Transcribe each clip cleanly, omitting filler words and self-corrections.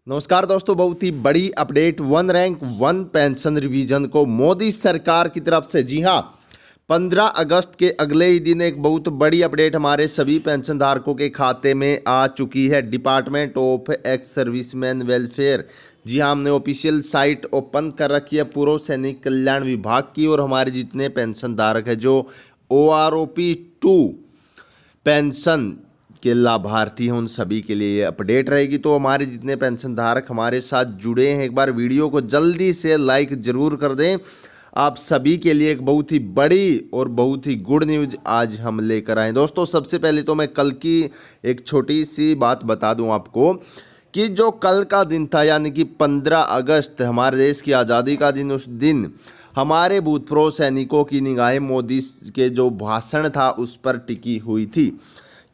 नमस्कार दोस्तों, बहुत ही बड़ी update one rank one pension revision को मोदी सरकार की तरफ से। जी हां, 15 अगस्त के अगले ही दिन एक बहुत बड़ी अपडेट हमारे सभी पेंशन धारकों के खाते में आ चुकी है। Department of ex serviceman welfare, जी हां, हमने ऑफिशियल साइट ओपन कर रखी है पूर्व सैनिक कल्याण विभाग की। और हमारे जितने पेंशन धारक है जो OROP 2 पेंशन के लाभार्थी हैं, उन सभी के लिए ये अपडेट रहेगी। तो हमारे जितने पेंशन धारक हमारे साथ जुड़े हैं, एक बार वीडियो को जल्दी से लाइक जरूर कर दें। आप सभी के लिए एक बहुत ही बड़ी और बहुत ही गुड न्यूज आज हम लेकर आए। दोस्तों, सबसे पहले तो मैं कल की एक छोटी सी बात बता दूं आपको कि जो कल का दिन था, यानी कि 15 अगस्त, हमारे देश की आज़ादी का दिन, उस दिन हमारे भूतपूर्व सैनिकों की निगाहें मोदी के जो भाषण था उस पर टिकी हुई थी,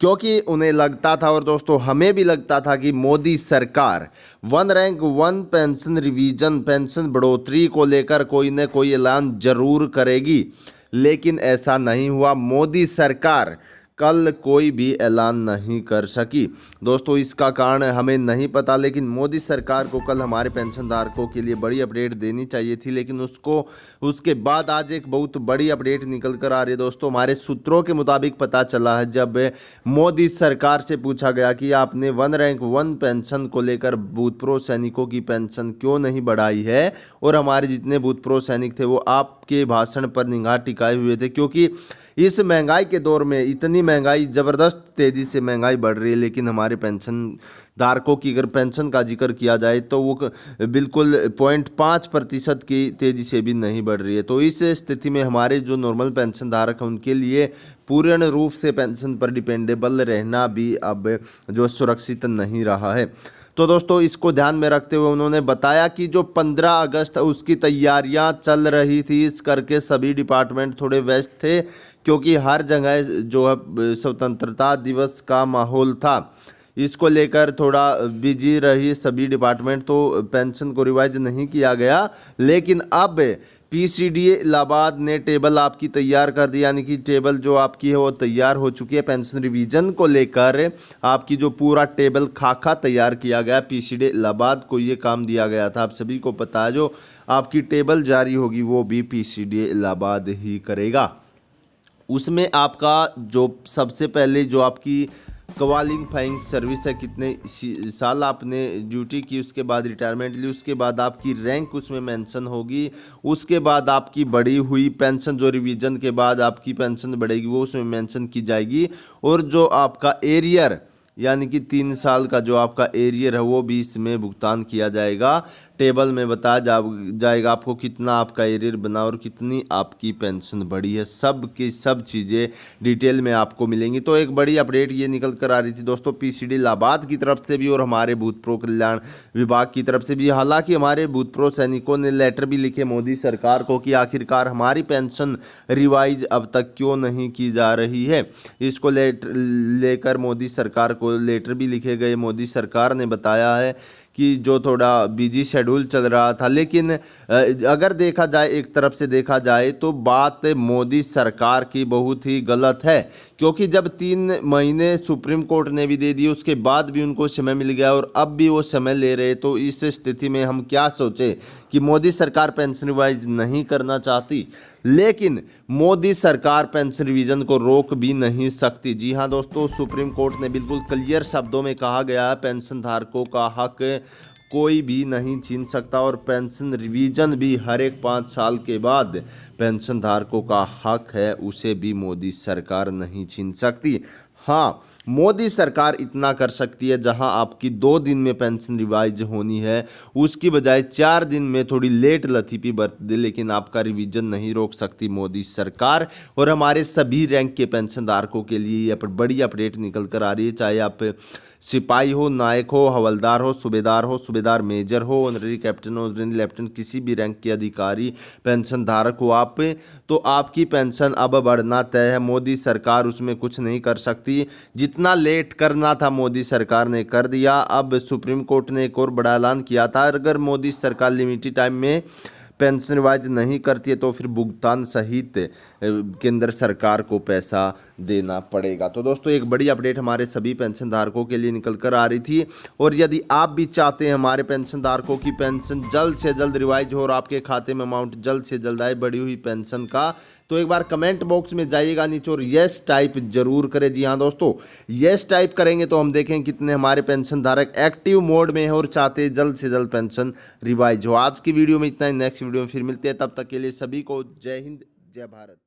क्योंकि उन्हें लगता था, और दोस्तों हमें भी लगता था, कि मोदी सरकार one rank one pension revision, pension बढ़ोतरी को लेकर कोई न कोई ऐलान जरूर करेगी। लेकिन ऐसा नहीं हुआ। मोदी सरकार कल कोई भी ऐलान नहीं कर सकी। दोस्तों, इसका कारण हमें नहीं पता, लेकिन मोदी सरकार को कल हमारे पेंशनधारकों के लिए बड़ी अपडेट देनी चाहिए थी, लेकिन उसके बाद आज एक बहुत बड़ी अपडेट निकल कर आ रही है। दोस्तों, हमारे सूत्रों के मुताबिक पता चला है, जब मोदी सरकार से पूछा गया कि आपने वन रैंक वन पेंशन को लेकर भूतपूर्व सैनिकों की पेंशन क्यों नहीं बढ़ाई है, और हमारे जितने भूतपूर्व सैनिक थे वो आपके भाषण पर निगाह टिकाए हुए थे, क्योंकि इस महंगाई के दौर में, इतनी महंगाई, ज़बरदस्त तेज़ी से महंगाई बढ़ रही है, लेकिन हमारे पेंशन धारकों की अगर पेंशन का जिक्र किया जाए तो वो बिल्कुल 0.5% की तेज़ी से भी नहीं बढ़ रही है। तो इस स्थिति में हमारे जो नॉर्मल पेंशन धारक हैं उनके लिए पूर्ण रूप से पेंशन पर डिपेंडेबल रहना भी अब जो सुरक्षित नहीं रहा है। तो दोस्तों, इसको ध्यान में रखते हुए उन्होंने बताया कि जो 15 अगस्त उसकी तैयारियां चल रही थी, इस करके सभी डिपार्टमेंट थोड़े व्यस्त थे, क्योंकि हर जगह जो है स्वतंत्रता दिवस का माहौल था, इसको लेकर थोड़ा बिजी रही सभी डिपार्टमेंट। तो पेंशन को रिवाइज नहीं किया गया, लेकिन अब PCDA इलाहाबाद ने टेबल आपकी तैयार कर दी, यानी कि टेबल जो आपकी है वो तैयार हो चुकी है। पेंशन रिवीजन को लेकर आपकी जो पूरा टेबल खाका तैयार किया गया, PCDA इलाहाबाद को ये काम दिया गया था। आप सभी को पता है, जो आपकी टेबल जारी होगी वो भी PCDA इलाहाबाद ही करेगा। उसमें आपका जो सबसे पहले जो आपकी क्वालिफाइंग सर्विस है, कितने साल आपने ड्यूटी की, उसके बाद रिटायरमेंट ली, उसके बाद आपकी रैंक उसमें मेंशन होगी, उसके बाद आपकी बढ़ी हुई पेंशन, जो रिवीजन के बाद आपकी पेंशन बढ़ेगी वो उसमें मेंशन की जाएगी। और जो आपका एरियर, यानी कि 3 साल का जो आपका एरियर है वो भी इसमें भुगतान किया जाएगा। टेबल में बताया जाएगा आपको कितना आपका एरियर बना और कितनी आपकी पेंशन बढ़ी है। सब की सब चीज़ें डिटेल में आपको मिलेंगी। तो एक बड़ी अपडेट ये निकल कर आ रही थी दोस्तों, PCD इलाहाबाद की तरफ से भी और हमारे भूतपूर्व कल्याण विभाग की तरफ से भी। हालांकि हमारे भूतपूर्व सैनिकों ने लेटर भी लिखे मोदी सरकार को कि आखिरकार हमारी पेंशन रिवाइज अब तक क्यों नहीं की जा रही है। इसको लेकर मोदी सरकार को लेटर भी लिखे गए। मोदी सरकार ने बताया है कि जो थोड़ा बिजी शेड्यूल चल रहा था, लेकिन अगर देखा जाए, एक तरफ से देखा जाए तो बात मोदी सरकार की बहुत ही गलत है, क्योंकि जब 3 महीने सुप्रीम कोर्ट ने भी दे दिए, उसके बाद भी उनको समय मिल गया और अब भी वो समय ले रहे। तो इस स्थिति में हम क्या सोचे कि मोदी सरकार पेंशन रिवाइज नहीं करना चाहती, लेकिन मोदी सरकार पेंशन रिवीजन को रोक भी नहीं सकती। जी हाँ दोस्तों, सुप्रीम कोर्ट ने बिल्कुल क्लियर शब्दों में कहा गया है, पेंशन धारकों का हक कोई भी नहीं छीन सकता, और पेंशन रिवीजन भी हर एक 5 साल के बाद पेंशन धारकों का हक है, उसे भी मोदी सरकार नहीं छीन सकती। हाँ, मोदी सरकार इतना कर सकती है, जहां आपकी 2 दिन में पेंशन रिवाइज होनी है उसकी बजाय 4 दिन में थोड़ी लेट लतीफ़ी बरत दे, लेकिन आपका रिवीजन नहीं रोक सकती मोदी सरकार। और हमारे सभी रैंक के पेंशन धारकों के लिए ये बड़ी अपडेट निकल कर आ रही है, चाहे आप सिपाही हो, नायक हो, हवलदार हो, सूबेदार मेजर हो, ऑनरेरी कैप्टन हो, ऑनरेरी लेफ्टिनेंट, किसी भी रैंक के अधिकारी पेंशन धारक हो आप, तो आपकी पेंशन अब बढ़ना तय है। मोदी सरकार उसमें कुछ नहीं कर सकती। जितना लेट करना था मोदी सरकार ने कर दिया। अब सुप्रीम कोर्ट ने एक और बड़ा ऐलान किया था, अगर मोदी सरकार लिमिटेड टाइम में पेंशन रिवाइज नहीं करती है तो फिर भुगतान सहित केंद्र सरकार को पैसा देना पड़ेगा। तो दोस्तों एक बड़ी अपडेट हमारे सभी पेंशन धारकों के लिए निकल कर आ रही थी, और यदि आप भी चाहते हैं हमारे पेंशन धारकों की पेंशन जल्द से जल्द रिवाइज हो और आपके खाते में अमाउंट जल्द से जल्द आए बढ़ी हुई पेंशन का, तो एक बार कमेंट बॉक्स में जाइएगा नीचे और यस टाइप जरूर करें। जी हाँ दोस्तों, यस टाइप करेंगे तो हम देखें कितने हमारे पेंशन धारक एक्टिव मोड में है और चाहते हैं जल्द से जल्द पेंशन रिवाइज हो। आज की वीडियो में इतना ही, नेक्स्ट वीडियो में फिर मिलते हैं, तब तक के लिए सभी को जय हिंद जय भारत।